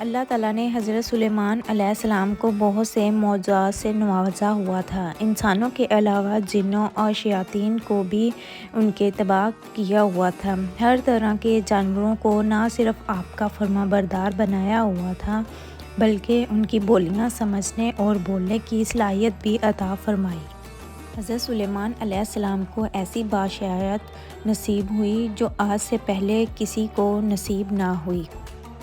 اللہ تعالیٰ نے حضرت سلیمان علیہ السلام کو بہت سے معجزات سے نوازا ہوا تھا۔ انسانوں کے علاوہ جنوں اور شیاطین کو بھی ان کے تباہ کیا ہوا تھا۔ ہر طرح کے جانوروں کو نہ صرف آپ کا فرما بردار بنایا ہوا تھا بلکہ ان کی بولیاں سمجھنے اور بولنے کی صلاحیت بھی عطا فرمائی۔ حضرت سلیمان علیہ السلام کو ایسی بادشاہت نصیب ہوئی جو آج سے پہلے کسی کو نصیب نہ ہوئی۔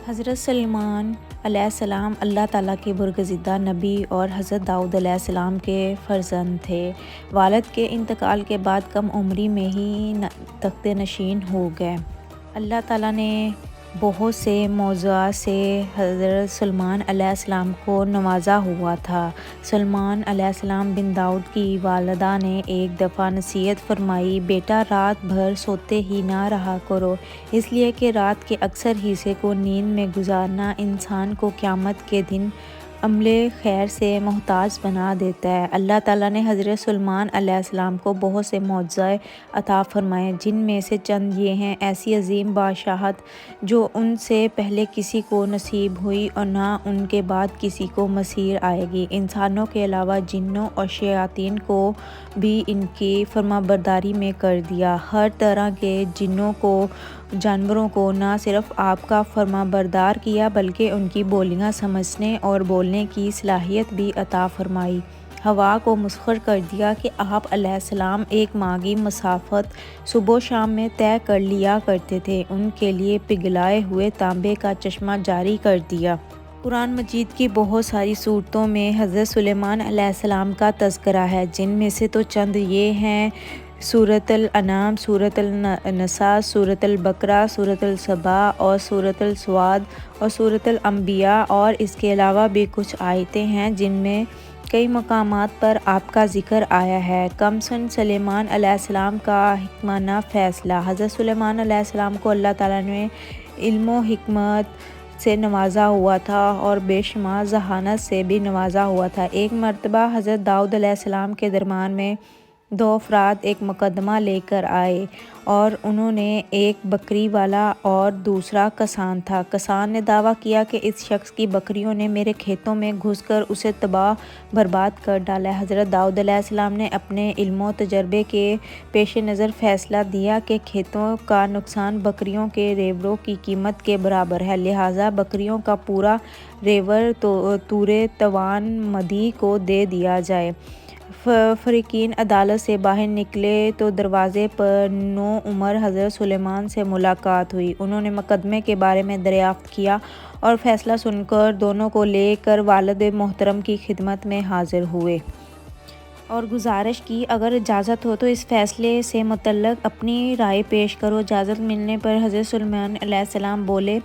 حضرت سلیمان علیہ السلام اللہ تعالیٰ کے برگزیدہ نبی اور حضرت داؤد علیہ السلام کے فرزند تھے۔ والد کے انتقال کے بعد کم عمری میں ہی تخت نشین ہو گئے۔ اللہ تعالیٰ نے بہت سے معجزات سے حضرت سلیمان علیہ السلام کو نوازا ہوا تھا۔ سلیمان علیہ السلام بن داؤد کی والدہ نے ایک دفعہ نصیحت فرمائی، بیٹا رات بھر سوتے ہی نہ رہا کرو، اس لیے کہ رات کے اکثر حصے کو نیند میں گزارنا انسان کو قیامت کے دن عمل خیر سے محتاج بنا دیتا ہے۔ اللہ تعالیٰ نے حضرت سلیمان علیہ السلام کو بہت سے معجزے عطا فرمائے، جن میں سے چند یہ ہیں: ایسی عظیم بادشاہت جو ان سے پہلے کسی کو نصیب ہوئی اور نہ ان کے بعد کسی کو میسر آئے گی۔ انسانوں کے علاوہ جنوں اور شیاطین کو بھی ان کی فرمانبرداری میں کر دیا۔ ہر طرح کے جنوں کو جانوروں کو نہ صرف آپ کا فرمانبردار کیا بلکہ ان کی بولیاں سمجھنے اور بولنے کی صلاحیت بھی عطا فرمائی۔ ہوا کو مسخر کر دیا کہ آپ علیہ السلام ایک ماہ کی مسافت صبح و شام میں طے کر لیا کرتے تھے۔ ان کے لیے پگھلائے ہوئے تانبے کا چشمہ جاری کر دیا۔ قرآن مجید کی بہت ساری سورتوں میں حضرت سلیمان علیہ السلام کا تذکرہ ہے، جن میں سے تو چند یہ ہیں: سورۃ الانعام، سورۃ النساء، سورۃ البقرہ، سورۃ السبا اور سورۃ الصاد اور سورۃ الانبیاء، اور اس کے علاوہ بھی کچھ آیتیں ہیں جن میں کئی مقامات پر آپ کا ذکر آیا ہے۔ کم سن سلیمان علیہ السلام کا حکمانہ فیصلہ۔ حضرت سلیمان علیہ السلام کو اللہ تعالیٰ نے علم و حکمت سے نوازا ہوا تھا اور بے شمار ذہانت سے بھی نوازا ہوا تھا۔ ایک مرتبہ حضرت داؤد علیہ السلام کے دربار میں دو افراد ایک مقدمہ لے کر آئے اور انہوں نے ایک بکری والا اور دوسرا کسان تھا۔ کسان نے دعویٰ کیا کہ اس شخص کی بکریوں نے میرے کھیتوں میں گھس کر اسے تباہ برباد کر ڈالا ہے۔ حضرت داؤد علیہ السلام نے اپنے علم و تجربے کے پیش نظر فیصلہ دیا کہ کھیتوں کا نقصان بکریوں کے ریوڑوں کی قیمت کے برابر ہے، لہٰذا بکریوں کا پورا ریوڑ طور توان مدی کو دے دیا جائے۔ فریقین عدالت سے باہر نکلے تو دروازے پر نوعمر حضرت سلیمان سے ملاقات ہوئی۔ انہوں نے مقدمے کے بارے میں دریافت کیا اور فیصلہ سن کر دونوں کو لے کر والد محترم کی خدمت میں حاضر ہوئے اور گزارش کی، اگر اجازت ہو تو اس فیصلے سے متعلق اپنی رائے پیش کرو۔ اجازت ملنے پر حضرت سلیمان علیہ السلام بولے،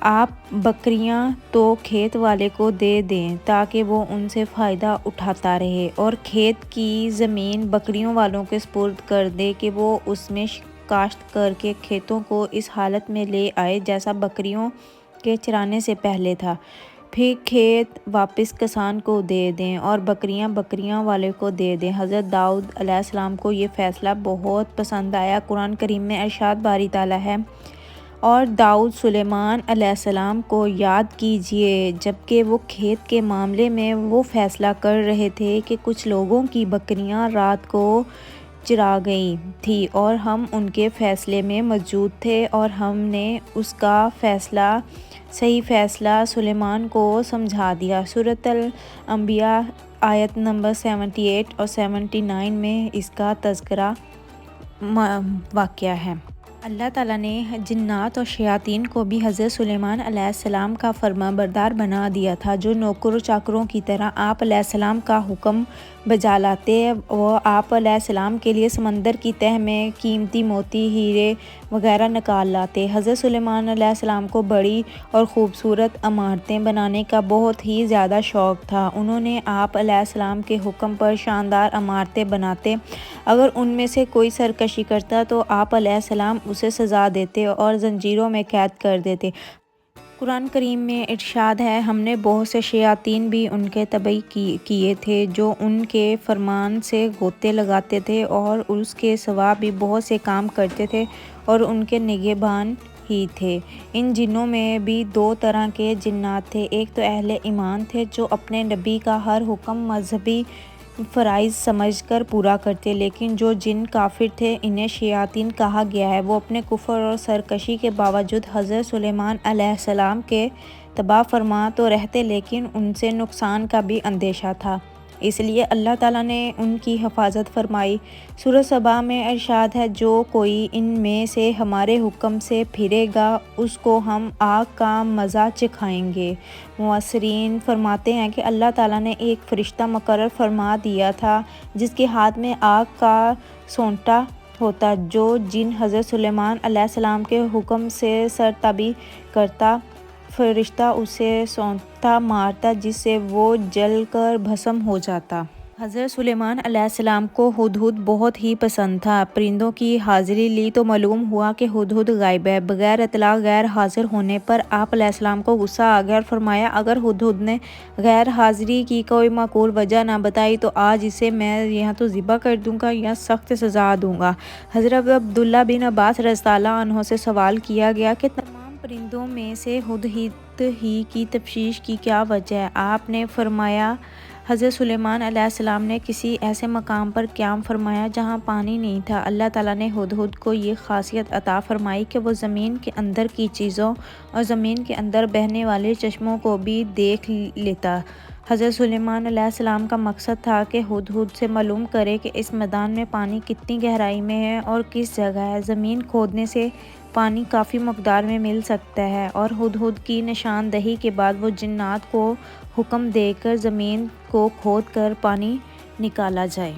آپ بکریاں تو کھیت والے کو دے دیں تاکہ وہ ان سے فائدہ اٹھاتا رہے، اور کھیت کی زمین بکریوں والوں کے سپرد کر دے کہ وہ اس میں کاشت کر کے کھیتوں کو اس حالت میں لے آئے جیسا بکریوں کے چرانے سے پہلے تھا۔ پھر کھیت واپس کسان کو دے دیں اور بکریاں بکریاں والے کو دے دیں۔ حضرت داؤد علیہ السلام کو یہ فیصلہ بہت پسند آیا۔ قرآن کریم میں ارشاد باری تعالیٰ ہے، اور داؤد سلیمان علیہ السلام کو یاد کیجیے جبکہ وہ کھیت کے معاملے میں وہ فیصلہ کر رہے تھے کہ کچھ لوگوں کی بکریاں رات کو چرا گئی تھیں اور ہم ان کے فیصلے میں موجود تھے اور ہم نے اس کا صحیح فیصلہ سلیمان کو سمجھا دیا۔ سورۃ الانبیاء آیت نمبر 78 اور 79 میں اس کا تذکرہ واقع ہے۔ اللہ تعالیٰ نے جنات اور شیاطین کو بھی حضرت سلیمان علیہ السلام کا فرمانبردار بنا دیا تھا، جو نوکر و چاکروں کی طرح آپ علیہ السلام کا حکم بجا لاتے۔ وہ آپ علیہ السلام کے لیے سمندر کی تہہ میں قیمتی موتی، ہیرے وغیرہ نکال لاتے۔ حضرت سلیمان علیہ السلام کو بڑی اور خوبصورت عمارتیں بنانے کا بہت ہی زیادہ شوق تھا۔ انہوں نے آپ علیہ السلام کے حکم پر شاندار عمارتیں بناتے۔ اگر ان میں سے کوئی سرکشی کرتا تو آپ علیہ السلام اسے سزا دیتے اور زنجیروں میں قید کر دیتے۔ قرآن کریم میں ارشاد ہے، ہم نے بہت سے شیاطین بھی ان کے تابع کیے تھے جو ان کے فرمان سے غوطے لگاتے تھے اور اس کے سوا بھی بہت سے کام کرتے تھے اور ان کے نگہبان ہی تھے۔ ان جنوں میں بھی دو طرح کے جنات تھے، ایک تو اہل ایمان تھے جو اپنے نبی کا ہر حکم مذہبی فرائض سمجھ کر پورا کرتے، لیکن جو جن کافر تھے انہیں شیاطین کہا گیا ہے، وہ اپنے کفر اور سرکشی کے باوجود حضرت سلیمان علیہ السلام کے تبع فرما تو رہتے، لیکن ان سے نقصان کا بھی اندیشہ تھا، اس لیے اللہ تعالیٰ نے ان کی حفاظت فرمائی۔ سورہ سبا میں ارشاد ہے، جو کوئی ان میں سے ہمارے حکم سے پھرے گا اس کو ہم آگ کا مزہ چکھائیں گے۔ مفسرین فرماتے ہیں کہ اللہ تعالیٰ نے ایک فرشتہ مقرر فرما دیا تھا جس کے ہاتھ میں آگ کا سونٹا ہوتا، جو جن حضرت سلیمان علیہ السلام کے حکم سے سرتابی کرتا، فرشتہ اسے سونٹا مارتا جس سے وہ جل کر بھسم ہو جاتا۔ حضرت سلیمان علیہ السلام کو ہدہد بہت ہی پسند تھا۔ پرندوں کی حاضری لی تو معلوم ہوا کہ ہدہد غائب ہے۔ بغیر اطلاع غیر حاضر ہونے پر آپ علیہ السلام کو غصہ آ گیا اور فرمایا، اگر ہدہد نے غیر حاضری کی کوئی معقول وجہ نہ بتائی تو آج اسے میں یا تو ذبح کر دوں گا یا سخت سزا دوں گا۔ حضرت عبداللہ بن عباس رضی اللہ عنہ سے سوال کیا گیا کہ تمام پرندوں میں سے ہدہد ہی کی تشویش کی کیا وجہ ہے؟ آپ نے فرمایا، حضرت سلیمان علیہ السلام نے کسی ایسے مقام پر قیام فرمایا جہاں پانی نہیں تھا۔ اللہ تعالیٰ نے ہدہد کو یہ خاصیت عطا فرمائی کہ وہ زمین کے اندر کی چیزوں اور زمین کے اندر بہنے والے چشموں کو بھی دیکھ لیتا۔ حضرت سلیمان علیہ السلام کا مقصد تھا کہ ہدہد سے معلوم کرے کہ اس میدان میں پانی کتنی گہرائی میں ہے اور کس جگہ ہے۔ زمین کھودنے سے پانی کافی مقدار میں مل سکتا ہے، اور ہدہد کی نشاندہی کے بعد وہ جنات کو حکم دے کر زمین کو کھود کر پانی نکالا جائے۔